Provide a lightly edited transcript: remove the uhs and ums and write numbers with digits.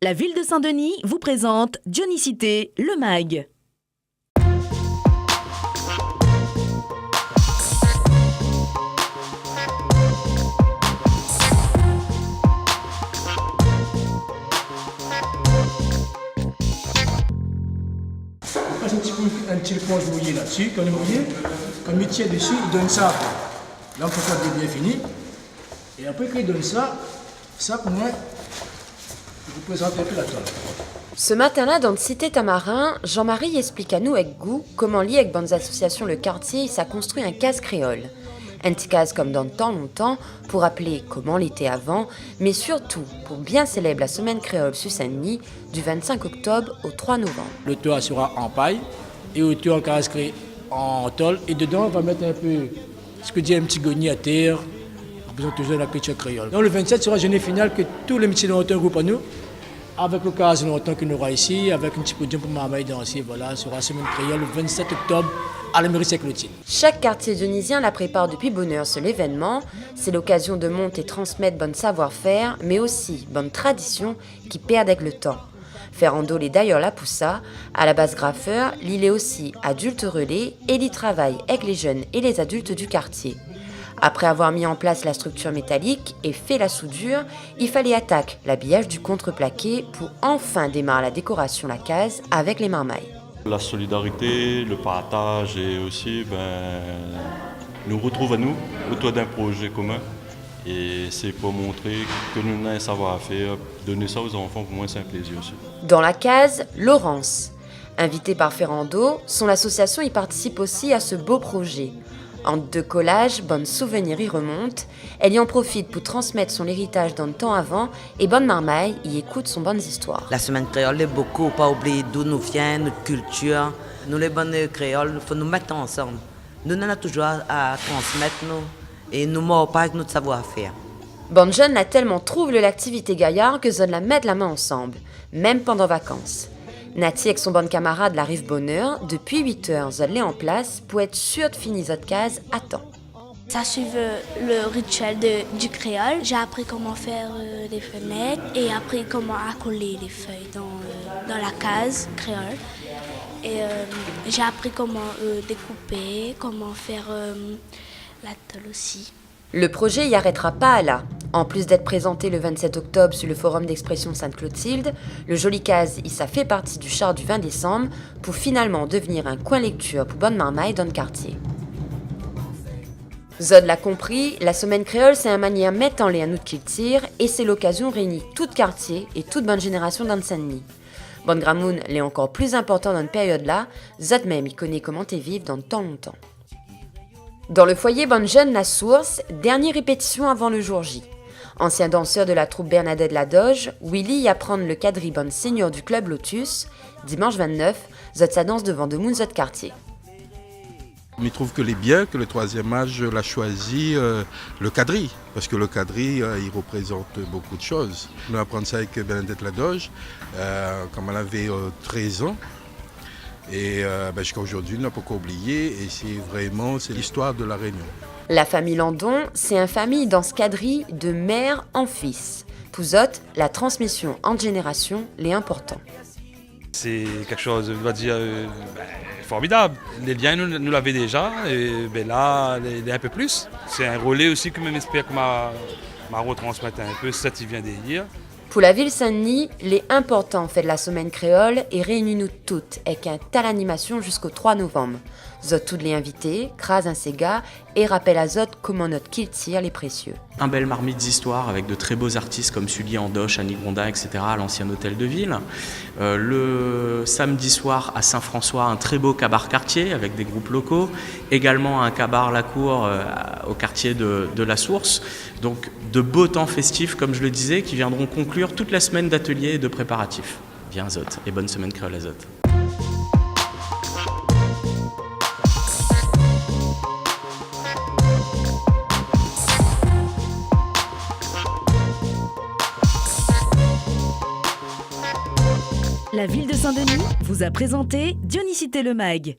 La ville de Saint-Denis vous présente Dionicité, le MAG. On passe un petit éponge mouillée là-dessus. Quand il tient dessus, il donne ça après. Là, on peut faire bien fini. Et après qu'il donne ça pour moi, je vous présente un peu la toile. Ce matin-là, dans le Cité Tamarin, Jean-Marie explique à nous avec goût comment lié avec bonnes associations le quartier, il s'est construit un case créole. Un petit case comme dans le temps longtemps, pour rappeler comment l'était avant, mais surtout pour bien célébrer la semaine créole sur Saint-Denis du 25 octobre au 3 novembre. Le toit sera en paille et autour en case créé en tôle. Et dedans, on va mettre un peu, ce que dit un petit gognier à terre, en faisant toujours la culture créole. Donc le 27 sera journée finale que tous les métiers de longtemps groupent à nous. Avec le cas de longtemps qu'il y aura ici, avec un petit podium pour Marmaille danser, voilà, sera la semaine créole le 27 octobre à la mairie Saint-Clotilde. Chaque quartier dionysien la prépare depuis bonne heure sur l'événement. C'est l'occasion de monter et transmettre bon savoir-faire, mais aussi bonne tradition qui perdent avec le temps. Ferrando est d'ailleurs la poussa, à la base graffeur, il est aussi adulte relais et il travaille avec les jeunes et les adultes du quartier. Après avoir mis en place la structure métallique et fait la soudure, il fallait attaquer l'habillage du contreplaqué pour enfin démarrer la décoration la case avec les marmailles. La solidarité, le partage et aussi nous retrouve à nous autour d'un projet commun. Et c'est pour montrer que nous avons un savoir-faire, donner ça aux enfants, pour moi c'est un plaisir aussi. Dans la case, Laurence. Invitée par Ferrando, son association y participe aussi à ce beau projet. Entre deux collages, bonnes souvenirs y remontent. Elle y en profite pour transmettre son héritage dans le temps avant et Bonne Marmaille y écoute son bonnes histoires. La semaine créole est beaucoup, pas oublier d'où nous vient, notre culture. Nous les bonnes créoles, il faut nous mettre ensemble. Nous en avons toujours à transmettre nous et nous ne pas avec notre savoir-faire. Bonne jeune a tellement trouvé l'activité gaillard que zone la mettent la main ensemble, même pendant vacances. Nati avec son bon camarade la rive bonheur, depuis 8 heures, zone l'est en place pour être sûr de finir cette case à temps. Ça suit le rituel du créole. J'ai appris comment faire les fenêtres et appris comment accoler les feuilles dans la case créole. Et j'ai appris comment découper, comment faire la tôle aussi. Le projet y arrêtera pas là. En plus d'être présenté le 27 octobre sur le forum d'expression Sainte-Clotilde, le joli case ça fait partie du char du 20 décembre pour finalement devenir un coin lecture pour Bonne Marmaille dans le quartier. Zod l'a compris, la semaine créole c'est une manière de mettre en lien un autre qu'il tire et c'est l'occasion de réunir tout quartier et toute bonne génération dans le Saint-Denis. Bonne Gramoun l'est encore plus important dans une période là, Zod même y connaît comment t'es vivre dans le temps longtemps. Dans le foyer Bonne Jeune La Source, dernière répétition avant le jour J. Ancien danseur de la troupe Bernadette Ladoge, Willy y apprend le quadrille bonne senior du club Lotus. Dimanche 29, Zod sa danse devant de moun Zod quartier. Mais il trouve que les bien que le troisième âge l'a choisi le quadrille, parce que le quadrille il représente beaucoup de choses. On a appris ça avec Bernadette Ladoge, quand elle avait 13 ans. Et jusqu'à aujourd'hui, on n'a pas oublié, et c'est l'histoire de la Réunion. La famille Landon, c'est une famille dans ce quadrille de mère en fils. Pour Zot, la transmission entre générations l'est important. C'est quelque chose, on va dire, formidable. Les liens, nous l'avons déjà, et là, il est un peu plus. C'est un relais aussi que même j'espère que m'a retransmettre un peu, c'est ça qui vient de dire. Pour la ville Saint-Denis, les importants fait de la semaine créole et réunit nous toutes avec un tas d'animation jusqu'au 3 novembre. Zot toutes les invités, crase un Sega et rappelle à Zot comment notre kill tire les précieux. Un bel marmite d'histoire avec de très beaux artistes comme Sully Andoche, Annie Gonda, etc. à l'ancien hôtel de ville. Le samedi soir à Saint-François, un très beau cabaret quartier avec des groupes locaux. Également un cabaret La Cour au quartier de La Source. Donc de beaux temps festifs, comme je le disais, qui viendront conclure toute la semaine d'ateliers et de préparatifs. Viens Zot et bonne semaine créole à Zot. La ville de Saint-Denis vous a présenté Dionicité, le MAG.